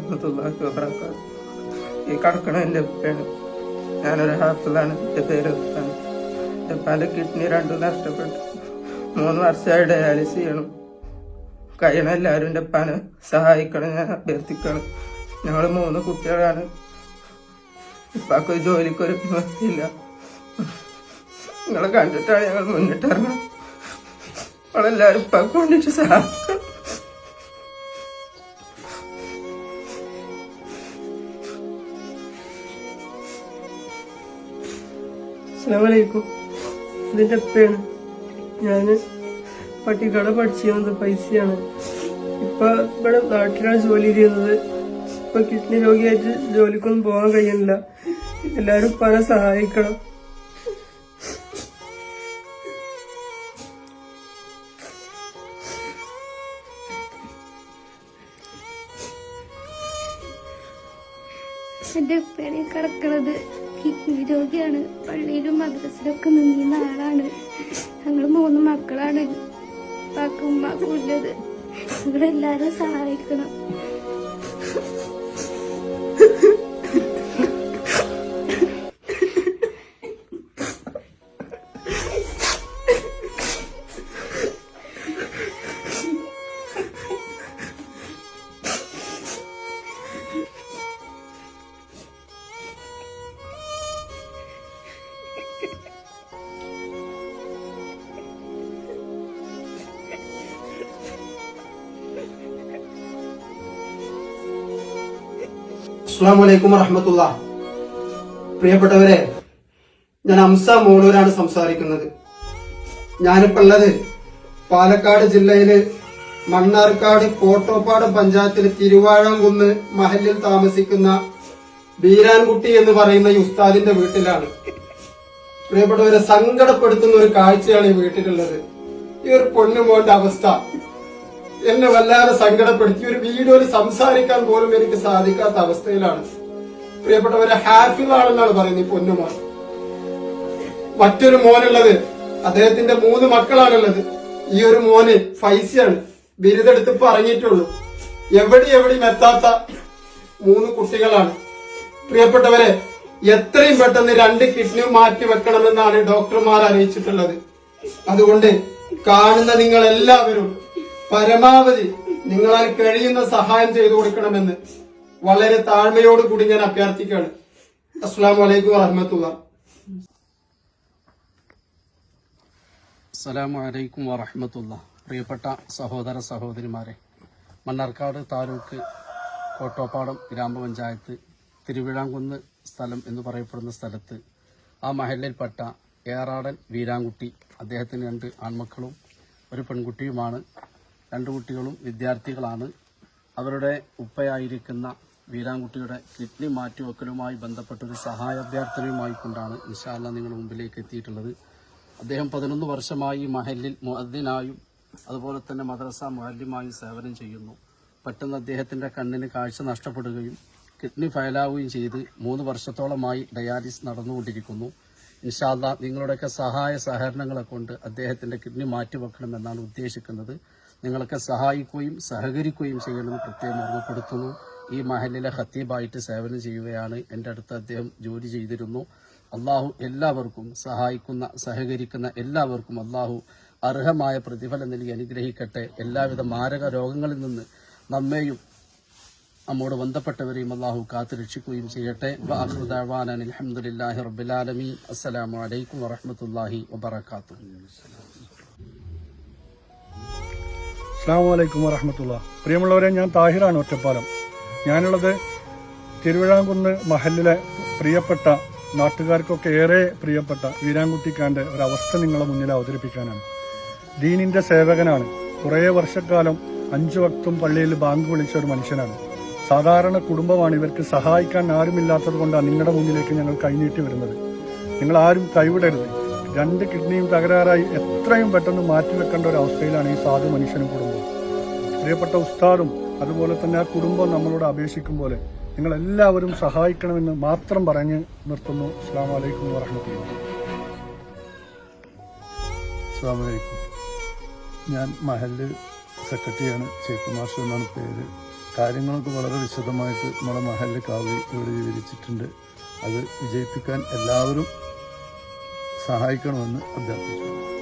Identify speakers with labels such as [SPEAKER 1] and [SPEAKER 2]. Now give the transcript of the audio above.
[SPEAKER 1] വറഹ്മത്തുള്ളാഹി വബറകാതുഹു. ഈ കടക്കണ എൻ്റെ ഉപ്പയാണ്. ഞാനൊരു ഹാഫിളാണ്. എൻ്റെ പേര് ഉസ്താൻ. എൻ്റെ പല കിഡ്നി 2 നഷ്ടപ്പെട്ടു. 3 വർഷമായി ഡയാലിസിസ് ചെയ്യണം. കഴിയണ എല്ലാവരും എൻ്റെ ഉപ്പാനെ സഹായിക്കണം, ഞാൻ അഭ്യർത്ഥിക്കണം. ഞങ്ങൾ 3 കുട്ടികളാണ്. ഉപ്പാക്ക് ജോലിക്കൊരു നിവൃത്തിയില്ല. നിങ്ങളെ കണ്ടിട്ടാണ് ഞങ്ങൾ മുന്നിട്ടിറങ്ങണം. നമ്മളെല്ലാവരും ഉപ്പാക്ക് വേണ്ടിയിട്ട് സഹായിക്കണം.
[SPEAKER 2] അസ്സലാമലൈക്കും. ഇതിൻ്റെ ഉപ്പയാണ്. ഞാൻ പട്ടിക്കാട് പഠിച്ചിരുന്നത് പൈസയാണ്. ഇപ്പൊ ഇവിടെ നാട്ടിലാണ് ജോലി ചെയ്യുന്നത്. ഇപ്പൊ കിഡ്നി രോഗിയായിട്ട് ജോലിക്കൊന്നും പോകാൻ കഴിയുന്നില്ല. എല്ലാവരും പല സഹായിക്കണം.
[SPEAKER 3] എൻ്റെ ഉപ്പയാണ് കിടക്കണത്. കിഡ്നി രോഗിയാണ്. പള്ളിയിലും മദ്രസിലൊക്കെ നിന്നിരുന്ന ആളാണ്. ഞങ്ങൾ 3 മക്കളാണ്. ഉപ്പാക്കും ഉമ്മാക്കും ഉള്ളത്. നിങ്ങളെല്ലാരും സഹായിക്കണം.
[SPEAKER 4] അസ്സലാമു അലൈക്കും വറഹ്മത്തുള്ളാഹി. പ്രിയപ്പെട്ടവരെ, ഞാൻ അംസ മോളൂരാണ് സംസാരിക്കുന്നത്. ഞാനിപ്പോൾ ഉള്ളത് പാലക്കാട് ജില്ലയില് മണ്ണാർക്കാട് കോട്ടോപ്പാടം പഞ്ചായത്തിൽ തിരുവാഴാംകുന്ന് മഹലിൽ താമസിക്കുന്ന ബീരാൻകുട്ടി എന്ന് പറയുന്ന ഈ ഉസ്താദിന്റെ വീട്ടിലാണ്. പ്രിയപ്പെട്ടവരെ, സങ്കടപ്പെടുത്തുന്ന ഒരു കാഴ്ചയാണ് ഈ വീട്ടിലുള്ളത്. ഈ ഒരു പൊന്നുമോന്റെ അവസ്ഥ എന്നെ വല്ലാതെ സങ്കടപ്പെടുത്തി. ഒരു വീഡിയോയിൽ സംസാരിക്കാൻ പോലും എനിക്ക് സാധിക്കാത്ത അവസ്ഥയിലാണ്. പ്രിയപ്പെട്ടവരെ, ഹാഫിളാണെന്നാണ് പറയുന്നത് ഈ പൊന്നുമോൻ. മറ്റൊരു മോനുള്ളത്, അദ്ദേഹത്തിന്റെ 3 മക്കളാണുള്ളത്. ഈ ഒരു മോന് ഫൈസിയാണ്. ബിരുദെടുത്ത് പറഞ്ഞിട്ടുള്ളൂ. എവിടെയും എത്താത്ത 3 കുട്ടികളാണ്. പ്രിയപ്പെട്ടവരെ, എത്രയും പെട്ടെന്ന് 2 കിഡ്നിയും മാറ്റി വെക്കണമെന്നാണ് ഡോക്ടർമാർ അറിയിച്ചിട്ടുള്ളത്. അതുകൊണ്ട് കാണുന്ന നിങ്ങൾ എല്ലാവരും പരമാവധി നിങ്ങളാൽ കഴിയുന്ന സഹായം ചെയ്തു കൊടുക്കണമെന്ന് വളരെ താഴ്മയോടുകൂടി ഞാൻ അഭ്യർത്ഥിക്കുകയാണ്. അസ്സലാമു അലൈക്കും വറഹ്മത്തുള്ളാഹി.
[SPEAKER 5] അസ്സലാമു അലൈക്കും വറഹ്മത്തുള്ളാഹി. പ്രിയപ്പെട്ട സഹോദര സഹോദരിമാരെ, മണ്ണാർക്കാട് താലൂക്ക് കോട്ടോപ്പാടം ഗ്രാമപഞ്ചായത്ത് തിരുവിഴാംകുന്ന് സ്ഥലം എന്ന് പറയപ്പെടുന്ന സ്ഥലത്ത് ആ മഹലിൽപ്പെട്ട ഏറാടൻ വീരാൻകുട്ടി, അദ്ദേഹത്തിന് 2 ആൺമക്കളും 1 പെൺകുട്ടിയുമാണ്. 2 കുട്ടികളും വിദ്യാർത്ഥികളാണ്. അവരുടെ ഉപ്പയായിരിക്കുന്ന വീരാൻകുട്ടിയുടെ കിഡ്നി മാറ്റിവെക്കലുമായി ബന്ധപ്പെട്ടൊരു സഹായാഭ്യർത്ഥനയുമായി കൊണ്ടാണ് ഇൻഷാ അല്ലാഹ് നിങ്ങളുടെ മുമ്പിലേക്ക് എത്തിയിട്ടുള്ളത്. അദ്ദേഹം 11 വർഷമായി മഹലിൽ മുഅദ്ദിനായും അതുപോലെ തന്നെ മദ്രസ മുഅല്ലിമായും സേവനം ചെയ്യുന്നു. പെട്ടെന്ന് അദ്ദേഹത്തിന്റെ കണ്ണിന് കാഴ്ച നഷ്ടപ്പെടുകയും കിഡ്നി ഫയലാവുകയും ചെയ്ത് 3 വർഷത്തോളമായി ഡയാലിസിസ് നടന്നുകൊണ്ടിരിക്കുന്നു. ഇൻഷാ അല്ലാഹ് നിങ്ങളുടെയൊക്കെ സഹായ സഹകരണങ്ങളെ കൊണ്ട് അദ്ദേഹത്തിന്റെ കിഡ്നി മാറ്റിവെക്കണമെന്നാണ് ഉദ്ദേശിക്കുന്നത്. നിങ്ങളൊക്കെ സഹായിക്കുകയും സഹകരിക്കുകയും ചെയ്യണമെന്ന് പ്രത്യേകം ഓർമ്മപ്പെടുത്തുന്നു. ഈ മഹലിലെ ഖത്തീബായിട്ട് സേവനം ചെയ്യുകയാണ്. എൻ്റെ അടുത്ത് അദ്ദേഹം ജോലി ചെയ്തിരുന്നു. അള്ളാഹു എല്ലാവർക്കും സഹായിക്കുന്ന സഹകരിക്കുന്ന എല്ലാവർക്കും അള്ളാഹു അർഹമായ പ്രതിഫലം നൽകി അനുഗ്രഹിക്കട്ടെ. എല്ലാവിധ മാരക രോഗങ്ങളിൽ നിന്ന് നമ്മെയും നമ്മോട് ബന്ധപ്പെട്ടവരെയും അള്ളാഹു കാത്തുരക്ഷിക്കുകയും ചെയ്യട്ടെ. വആഖിറു ദഅ്വാനാ അൽഹംദുലില്ലാഹി റബ്ബിൽ ആലമീൻ. അസ്സലാമു അലൈക്കും വറഹ്മത്തുള്ളാഹി വബറകാതുഹു.
[SPEAKER 6] അസ്സലാമു അലൈക്കും വറഹ്മത്തുള്ളാഹി. പ്രിയമുള്ളവരെ, ഞാൻ താഹിറാണ്, ഒറ്റപ്പാലം. ഞാനുള്ളത് തിരുവിഴാംകുന്ന് മഹലിലെ പ്രിയപ്പെട്ട നാട്ടുകാർക്കൊക്കെ ഏറെ പ്രിയപ്പെട്ട വീരാൻകുട്ടിക്കാന്റെ ഒരവസ്ഥ നിങ്ങളെ മുന്നിൽ അവതരിപ്പിക്കാനാണ്. ദീനിന്റെ സേവകനാണ്. കുറേ വർഷക്കാലം 5 വക്തും പള്ളിയിൽ ബാങ്ക് വിളിച്ച ഒരു മനുഷ്യനാണ്. സാധാരണ കുടുംബമാണ്. ഇവർക്ക് സഹായിക്കാൻ ആരുമില്ലാത്തത് കൊണ്ടാണ് നിങ്ങളുടെ മുന്നിലേക്ക് ഞങ്ങൾ കൈനീട്ടി വരുന്നത്. നിങ്ങൾ ആരും കൈവിടരുത്. 2 കിഡ്നിയും തകരാറായി എത്രയും പെട്ടെന്ന് മാറ്റിവെക്കേണ്ട ഒരു അവസ്ഥയിലാണ് ഈ സാധു മനുഷ്യനും കുടുംബവും. പ്രിയപ്പെട്ട ഉസ്താദും അതുപോലെ തന്നെ ആ കുടുംബം നമ്മളോട് അപേക്ഷിക്കും പോലെ നിങ്ങളെല്ലാവരും സഹായിക്കണമെന്ന് മാത്രം പറഞ്ഞ് നിർത്തുന്നു. അസ്സലാമു അലൈക്കും വറഹ്മത്തുള്ളാഹി.
[SPEAKER 7] അസ്സലാമു അലൈക്കും. ഞാൻ മഹല്ല് സെക്രട്ടറിയാണ്. ഷെയ്ഖ് മാഷ് എന്നാണ് പേര്.
[SPEAKER 6] കാര്യങ്ങളൊക്കെ വളരെ വിശദമായിട്ട് നമ്മുടെ മഹല്ല് കാവി ഇവിടെ വിവരിച്ചിട്ടുണ്ട്. അത് വിജയിപ്പിക്കാൻ എല്ലാവരും സഹായിക്കണമെന്ന് അഭ്യർത്ഥിച്ചു.